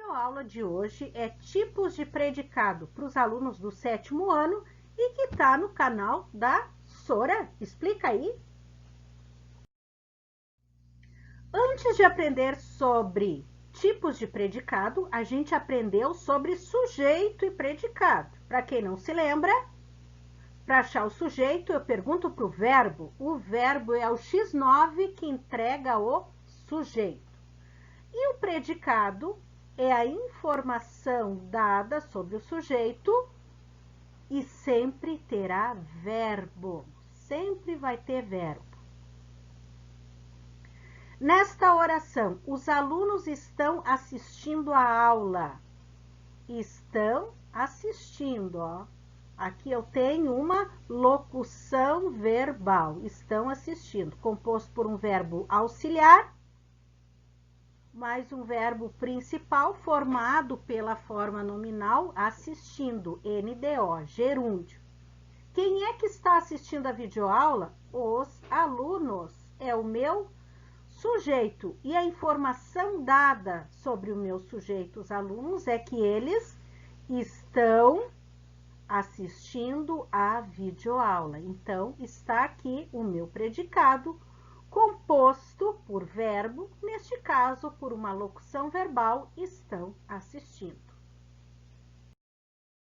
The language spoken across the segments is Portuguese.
videoaula de hoje é tipos de predicado para os alunos do 7º ano e que está no canal da Sora. Explica aí. Antes de aprender sobre tipos de predicado, a gente aprendeu sobre sujeito e predicado. Para quem não se lembra, para achar o sujeito, eu pergunto para o verbo. O verbo é o X9 que entrega o sujeito. E o predicado é a informação dada sobre o sujeito e sempre terá verbo. Sempre vai ter verbo. Nesta oração, os alunos estão assistindo a aula. Estão assistindo, ó. Aqui eu tenho uma locução verbal. Estão assistindo, composto por um verbo auxiliar, mais um verbo principal formado pela forma nominal assistindo, NDO, gerúndio. Quem é que está assistindo a videoaula? Os alunos. É o meu sujeito. E a informação dada sobre o meu sujeito, os alunos, é que eles estão assistindo a videoaula. Então, está aqui o meu predicado, composto por verbo, neste caso, por uma locução verbal, estão assistindo.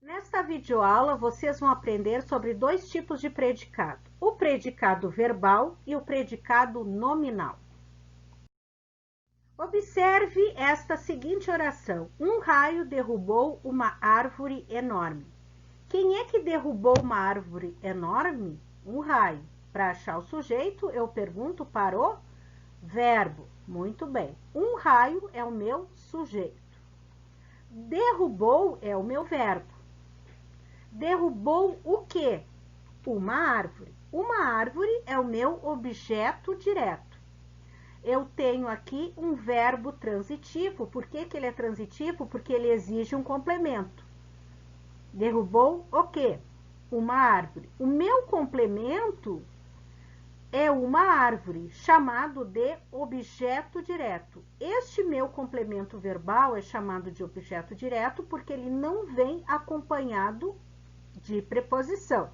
Nesta videoaula, vocês vão aprender sobre dois tipos de predicado, o predicado verbal e o predicado nominal. Observe esta seguinte oração. Um raio derrubou uma árvore enorme. Quem é que derrubou uma árvore enorme? Um raio. Para achar o sujeito, eu pergunto para o verbo. Muito bem. Um raio é o meu sujeito. Derrubou é o meu verbo. Derrubou o quê? Uma árvore. Uma árvore é o meu objeto direto. Eu tenho aqui um verbo transitivo. Por que ele é transitivo? Porque ele exige um complemento. Derrubou o quê? Uma árvore. O meu complemento é uma árvore, chamado de objeto direto. Este meu complemento verbal é chamado de objeto direto porque ele não vem acompanhado de preposição.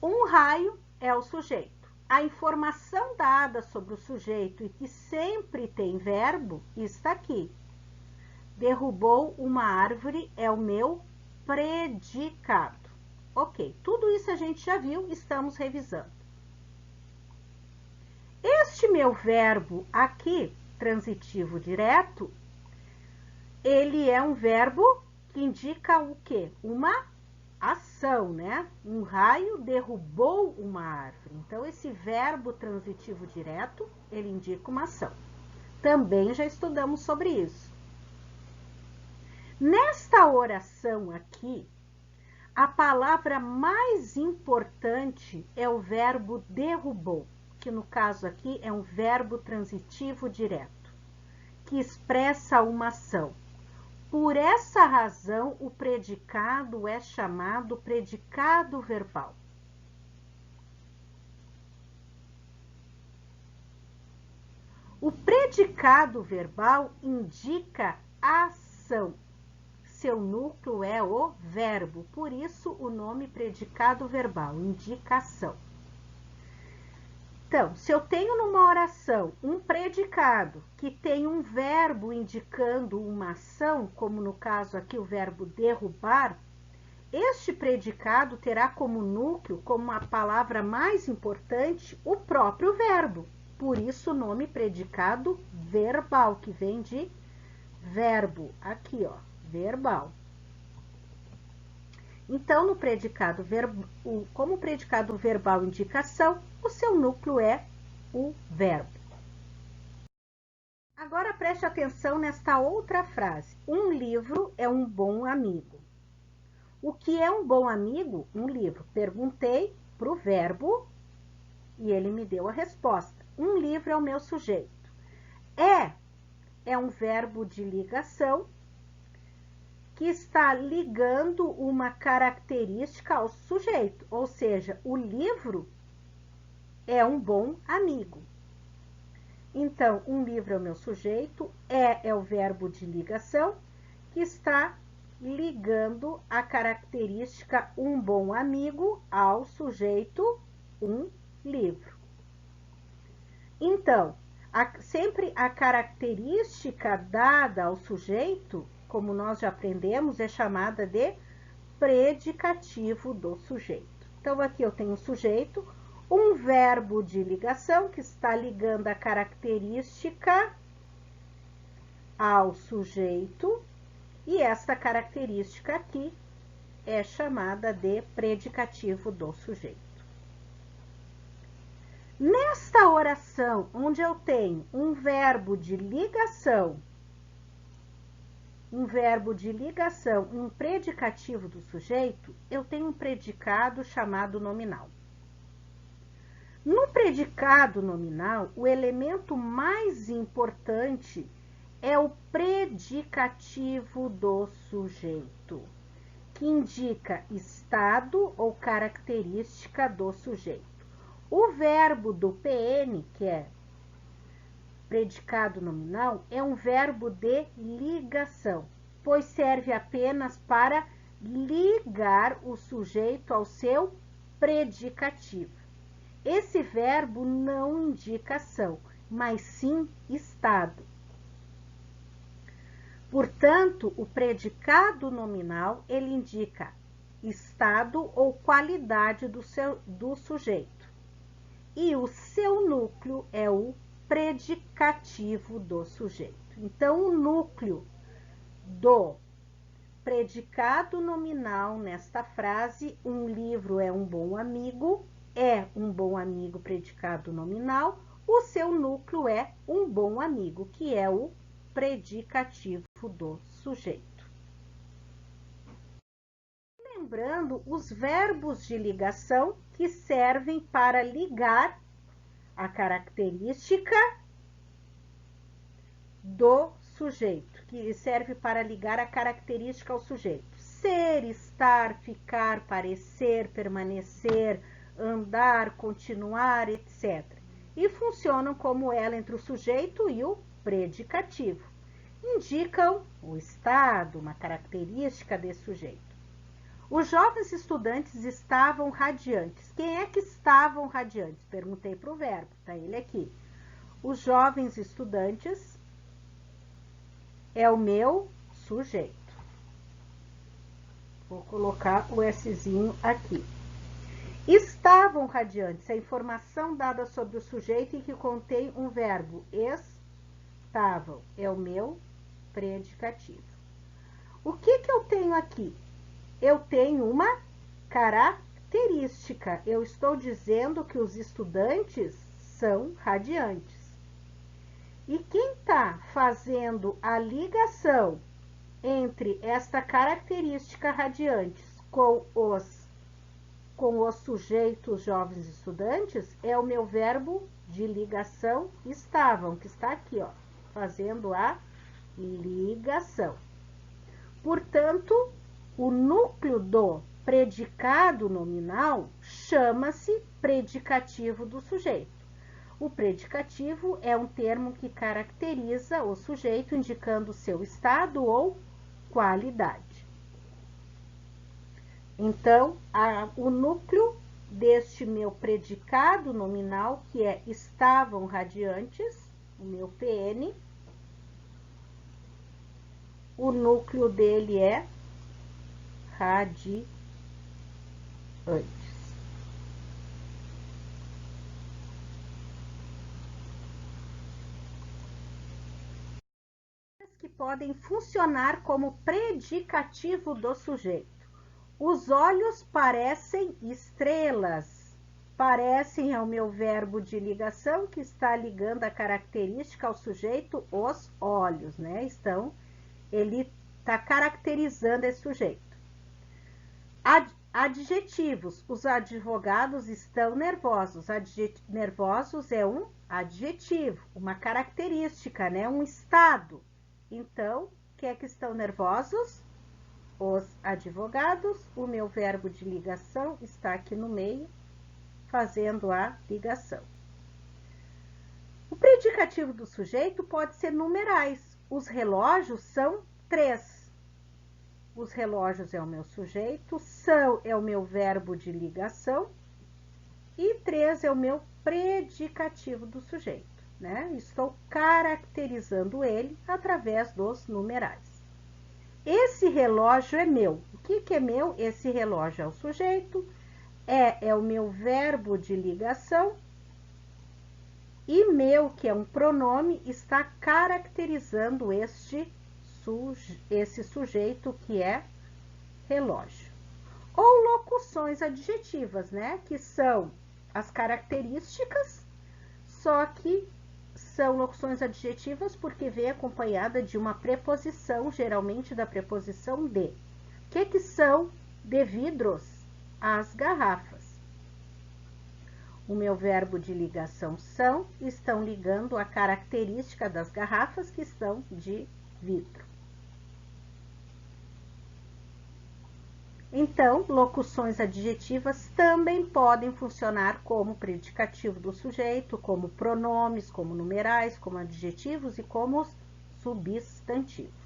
Um raio é o sujeito. A informação dada sobre o sujeito e que sempre tem verbo está aqui. Derrubou uma árvore é o meu predicado. Ok, tudo isso a gente já viu, estamos revisando. Este meu verbo aqui, transitivo direto, ele é um verbo que indica o quê? Uma ação, né? Um raio derrubou uma árvore. Então, esse verbo transitivo direto, ele indica uma ação. Também já estudamos sobre isso. Nesta oração aqui, a palavra mais importante é o verbo derrubou, que no caso aqui é um verbo transitivo direto, que expressa uma ação. Por essa razão, o predicado é chamado predicado verbal. O predicado verbal indica ação. Seu núcleo é o verbo, por isso o nome predicado verbal, indicação. Então, se eu tenho numa oração um predicado que tem um verbo indicando uma ação, como no caso aqui o verbo derrubar, este predicado terá como núcleo, como a palavra mais importante, o próprio verbo. Por isso o nome predicado verbal, que vem de verbo, aqui ó, verbal. Então, no predicado como o predicado verbal indicação, o seu núcleo é o verbo. Agora preste atenção nesta outra frase. Um livro é um bom amigo. O que é um bom amigo? Um livro. Perguntei para o verbo e ele me deu a resposta. Um livro é o meu sujeito. É um verbo de ligação que está ligando uma característica ao sujeito, ou seja, o livro é um bom amigo. Então, um livro é o meu sujeito, é o verbo de ligação, que está ligando a característica um bom amigo ao sujeito um livro. Então, sempre a característica dada ao sujeito, como nós já aprendemos, é chamada de predicativo do sujeito. Então, aqui eu tenho o sujeito, um verbo de ligação que está ligando a característica ao sujeito, e esta característica aqui é chamada de predicativo do sujeito. Nesta oração, onde eu tenho um verbo de ligação, um predicativo do sujeito, eu tenho um predicado chamado nominal. No predicado nominal, o elemento mais importante é o predicativo do sujeito, que indica estado ou característica do sujeito. O verbo do PN, que é predicado nominal, é um verbo de ligação, pois serve apenas para ligar o sujeito ao seu predicativo. Esse verbo não indica ação, mas sim estado. Portanto, o predicado nominal, ele indica estado ou qualidade do sujeito. E o seu núcleo é o predicativo do sujeito. Então, o núcleo do predicado nominal nesta frase, um livro é um bom amigo predicado nominal, o seu núcleo é um bom amigo, que é o predicativo do sujeito. Lembrando os verbos de ligação que servem para ligar a característica do sujeito, que serve para ligar a característica ao sujeito. Ser, estar, ficar, parecer, permanecer, andar, continuar, etc. E funcionam como ela entre o sujeito e o predicativo. Indicam o estado, uma característica desse sujeito. Os jovens estudantes estavam radiantes. Quem é que estavam radiantes? Perguntei para o verbo, tá ele aqui. Os jovens estudantes é o meu sujeito. Vou colocar o Szinho aqui. Estavam radiantes, a informação dada sobre o sujeito e que contém um verbo. Estavam é o meu predicativo. O que eu tenho aqui? Eu tenho uma característica. Eu estou dizendo que os estudantes são radiantes. E quem está fazendo a ligação entre esta característica radiantes com os sujeitos jovens estudantes é o meu verbo de ligação estavam, que está aqui, ó, fazendo a ligação. Portanto, o núcleo do predicado nominal chama-se predicativo do sujeito. O predicativo é um termo que caracteriza o sujeito, indicando seu estado ou qualidade. Então, o núcleo deste meu predicado nominal, que é estavam radiantes, o meu PN, o núcleo dele é radiantes. Que podem funcionar como predicativo do sujeito. Os olhos parecem estrelas. Parecem é o meu verbo de ligação que está ligando a característica ao sujeito, os olhos, né? Ele está caracterizando esse sujeito. Adjetivos. Os advogados estão nervosos. Nervosos é um adjetivo, uma característica, né? Um estado. Então, quem é que estão nervosos? Os advogados. O meu verbo de ligação está aqui no meio, fazendo a ligação. O predicativo do sujeito pode ser numerais. Os relógios são 3. Os relógios é o meu sujeito, são é o meu verbo de ligação e 3 é o meu predicativo do sujeito, né? Estou caracterizando ele através dos numerais. Esse relógio é meu. O que é meu? Esse relógio é o sujeito, é o meu verbo de ligação e meu, que é um pronome, está caracterizando esse sujeito que é relógio. Ou locuções adjetivas, né? Que são as características, só que são locuções adjetivas porque vem acompanhada de uma preposição, geralmente da preposição de. O que são de vidros? As garrafas. O meu verbo de ligação são, estão ligando a característica das garrafas que são de vidro. Então, locuções adjetivas também podem funcionar como predicativo do sujeito, como pronomes, como numerais, como adjetivos e como substantivos.